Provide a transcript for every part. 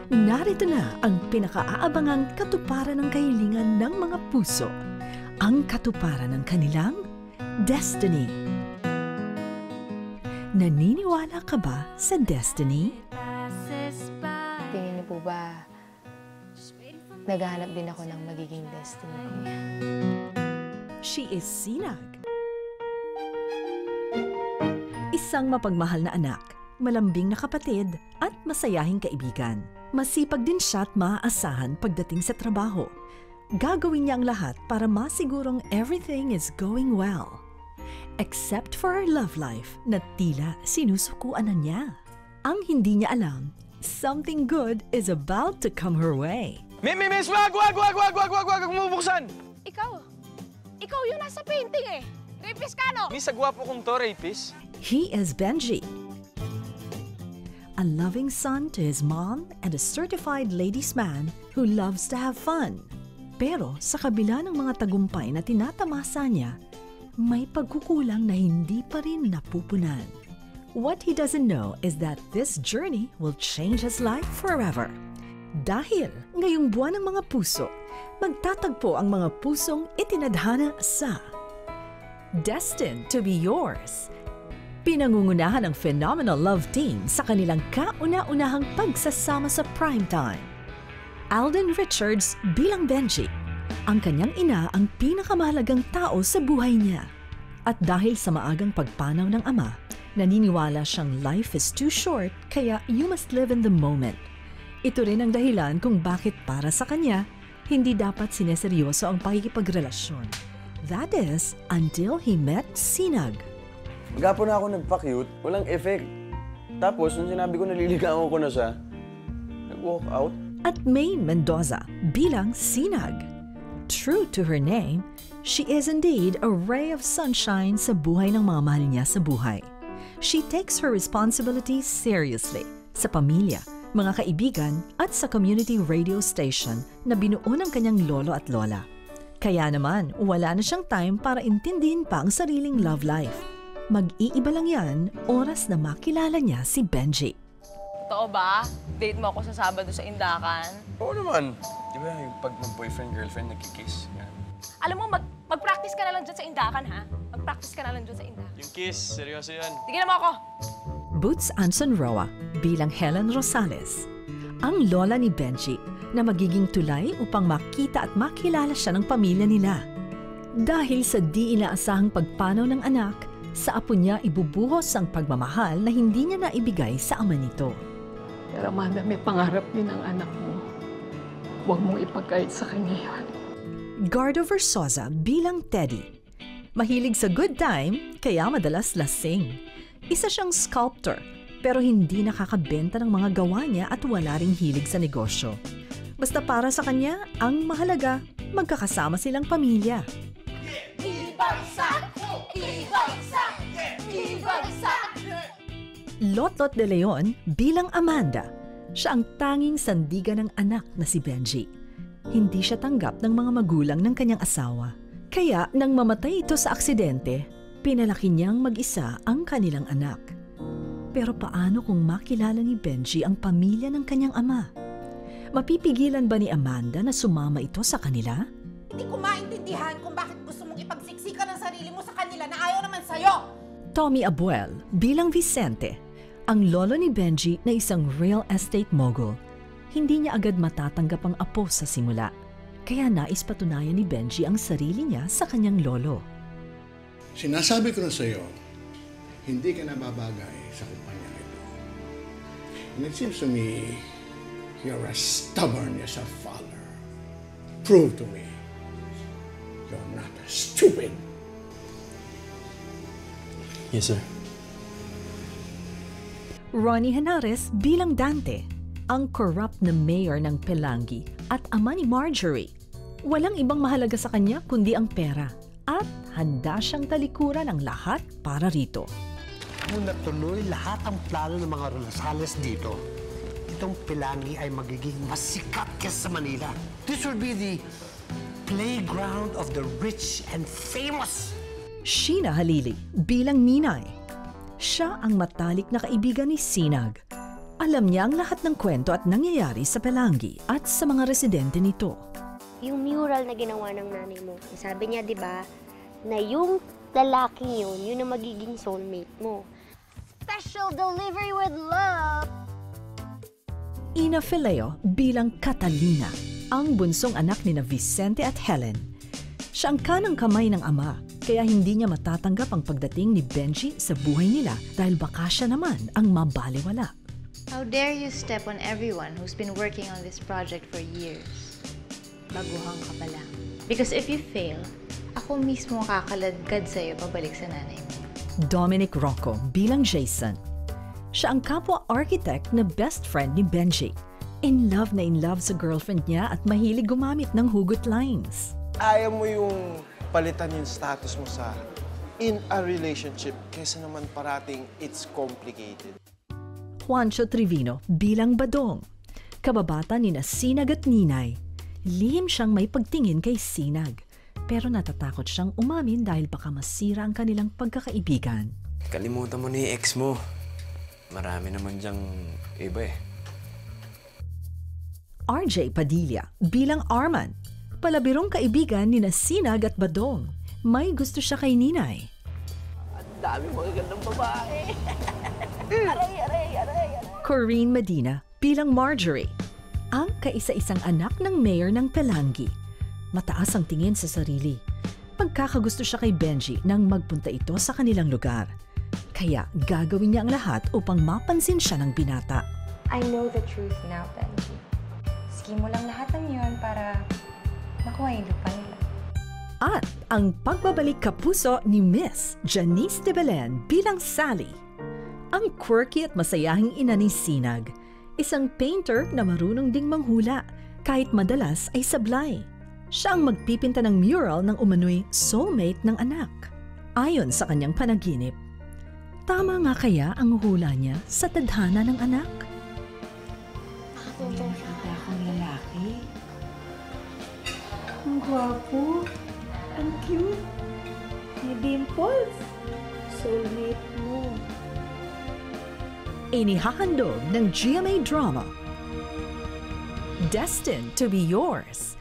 Narito na ang pinakaaabangang katuparan ng kahilingan ng mga puso, ang katuparan ng kanilang destiny. Naniniwala ka ba sa destiny? Tingin niyo po ba, naghahanap din ako ng magiging destiny ko niya? She is Sinag. Isang mapagmahal na anak, malambing na kapatid at masayahing kaibigan. Masipag din siya at maaasahan pagdating sa trabaho. Gagawin niya ang lahat para masigurong everything is going well. Except for her love life na tila sinusukuan na niya. Ang hindi niya alam, something good is about to come her way. Miss, wag mabuksan! Ikaw yung nasa painting eh. Rapist ka, no? Miss, agwapo kong to, rapist. He is Benji. A loving son to his mom and a certified ladies man who loves to have fun. Pero sa kabila ng mga tagumpay na tinatamasa niya, may pagkukulang na hindi pa rin napupunan. What he doesn't know is that this journey will change his life forever. Dahil ngayong buwan ng mga puso, magtatagpo ang mga pusong itinadhana sa Destined to be Yours. Pinangungunahan ng phenomenal love team sa kanilang kauna-unahang pagsasama sa primetime. Alden Richards bilang Benji. Ang kanyang ina ang pinakamahalagang tao sa buhay niya. At dahil sa maagang pagpanaw ng ama, naniniwala siyang life is too short kaya you must live in the moment. Ito rin ang dahilan kung bakit para sa kanya, hindi dapat sineseryoso ang pakikipagrelasyon. That is, until he met Sinag. Gapo na ako nagpa-cute, walang effect. Tapos, nung sinabi ko naliligawan ko na siya, nag-walk out. At Maine Mendoza bilang Sinag. True to her name, she is indeed a ray of sunshine sa buhay ng mga mahal niya sa buhay. She takes her responsibilities seriously sa pamilya, mga kaibigan at sa community radio station na binuo ng kanyang lolo at lola. Kaya naman, wala na siyang time para intindihin pa ang sariling love life. Mag-iiba lang yan oras na makilala niya si Benji. Totoo ba? Date mo ako sa Sabado sa Indakan? Oo naman. Di ba yung pag mag-boyfriend-girlfriend nagkikiss? Yan. Alam mo, mag-practice ka na lang dyan sa Indakan, ha? Mag-practice ka na lang dyan sa Indakan. Yung kiss, seryoso yan. Tignan mo ako! Boots Anson Roa bilang Helen Rosales. Ang lola ni Benji na magiging tulay upang makita at makilala siya ng pamilya nila. Dahil sa di inaasahang pagpanaw ng anak, sa apo niya ibubuhos ang pagmamahal na hindi niya naibigay sa ama nito. Pero madami pangarap din ang anak mo. Huwag mong ipagkait sa kanya yan. Gardo Versosa bilang Teddy. Mahilig sa good time, kaya madalas lasing. Isa siyang sculptor, pero hindi nakakabenta ng mga gawa niya at wala ring hilig sa negosyo. Basta para sa kanya, ang mahalaga, magkakasama silang pamilya. Ibagsak! Ibagsak! Ibagsak! Lotlot de Leon bilang Amanda. Siya ang tanging sandigan ng anak na si Benji. Hindi siya tanggap ng mga magulang ng kanyang asawa. Kaya nang mamatay ito sa aksidente, pinalaki niyang mag-isa ang kanilang anak. Pero paano kung makilala ni Benji ang pamilya ng kanyang ama? Mapipigilan ba ni Amanda na sumama ito sa kanila? Hindi ko maintindihan kung bakit gusto mong ipagsiksika ng sarili mo sa kanila na ayaw naman sa'yo. Tommy Abuel bilang Vicente, ang lolo ni Benji na isang real estate mogul. Hindi niya agad matatanggap ang apo sa simula, kaya nais patunayan ni Benji ang sarili niya sa kanyang lolo. Sinasabi ko na sa'yo, hindi ka nababagay sa kumpanya ito. And it seems to me, you're as stubborn as a father. Prove to me, you're not as stupid. Yes, sir. Ronnie Henares bilang Dante, ang corrupt na mayor ng Pelangi at ama ni Marjorie. Walang ibang mahalaga sa kanya kundi ang pera at handa siyang talikuran ang lahat para rito. Kung natuloy lahat ang plano ng mga Rosales dito, itong Pelangi ay magiging mas sikat kesa sa Manila. This will be the playground of the rich and famous. Sheena Halili bilang Ninay. Siya ang matalik na kaibigan ni Sinag. Alam niya ang lahat ng kwento at nangyayari sa Pelangi at sa mga residente nito. Yung mural na ginawa ng nanay mo, sabi niya, di ba, na yung lalaking yun ang magiging soulmate mo. Special delivery with love! Ina Fileo bilang Catalina, ang bunsong anak ni na Vicente at Helen. Siya ang kanang kamay ng ama, kaya hindi niya matatanggap ang pagdating ni Benji sa buhay nila dahil baka siya naman ang mabaliwala. How dare you step on everyone who's been working on this project for years? Baguhan ka pa lang. Because if you fail, ako mismo kakaladkad sa'yo pabalik sa nanay mo. Dominic Rocco bilang Jason. Siya ang kapwa-architect na best friend ni Benji. In love sa girlfriend niya at mahilig gumamit ng hugot lines. Ayaw mo yung palitan yung status mo sa in a relationship kaysa naman parating it's complicated. Juancho Trevino bilang Badong. Kababata ni na Sinag at Ninay. Lihim siyang may pagtingin kay Sinag. Pero natatakot siyang umamin dahil baka masira ang kanilang pagkakaibigan. Kalimutan mo na yung ex mo. Marami naman diyang iba eh. RJ Padilla bilang Arman. Palabirong kaibigan ni na Sinag at Badong. May gusto siya kay Ninay. Ang dami mga gandang babae. Aray. Corinne Medina bilang Marjorie. Ang kaisa-isang anak ng mayor ng Pelangi. Mataas ang tingin sa sarili. Magkakagusto siya kay Benji nang magpunta ito sa kanilang lugar. Kaya gagawin niya ang lahat upang mapansin siya ng binata. I know the truth now, Benji. Scheme mo lang lahat ng yun para makuha yung lupa nila. At ang pagbabalik kapuso ni Miss Janice de Belen bilang Sally. Ang quirky at masayahing ina ni Sinag. Isang painter na marunong ding manghula kahit madalas ay sablay. Siya ang magpipinta ng mural ng umano'y soulmate ng anak. Ayon sa kanyang panaginip, tama nga kaya ang hula niya sa tadhana ng anak? Nakita akong lalaki. Ang gwapo. Ang cute. May dimples. Soulmate mo. Inihahandog ng GMA Drama. Destined to be yours.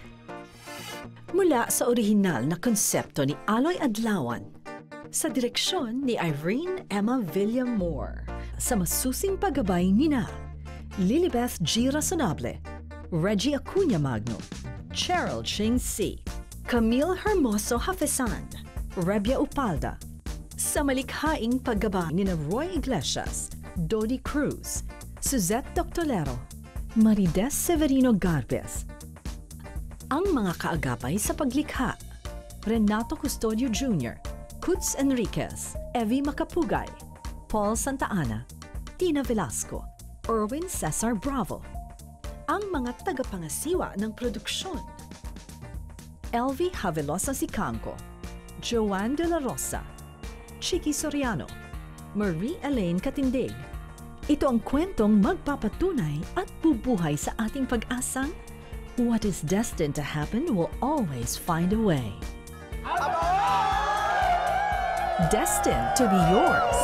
Mula sa orihinal na konsepto ni Aloy Adlawan, sa direksyon ni Irene Emma Villamor, sa masusing paggabay nina Lilibeth G. Razonable, Reggie Acuña Magno, Cheryl Ching C., Camille Hermoso Hafesan, Rebia Upalda, sa malikhaing paggabay nina Roy Iglesias, Dodi Cruz, Suzette Doctolero, Marides Severino Garbes. Ang mga kaagapay sa paglikha, Renato Custodio Jr., Kutz Enriquez, Evie Macapugay, Paul Santa Ana, Tina Velasco, Erwin Cesar Bravo. Ang mga tagapangasiwa ng produksyon, Elvie Havelosa Sicanco, Joanne De La Rosa, Chicky Soriano, Marie Elaine Katindig. Ito ang kwentong magpapatunay at bubuhay sa ating pag-asang what is destined to happen will always find a way. Destined to be yours.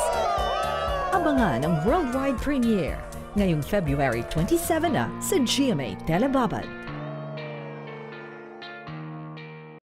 Abangan ang worldwide premiere ngayong February 27 na sa GMA Telebabad.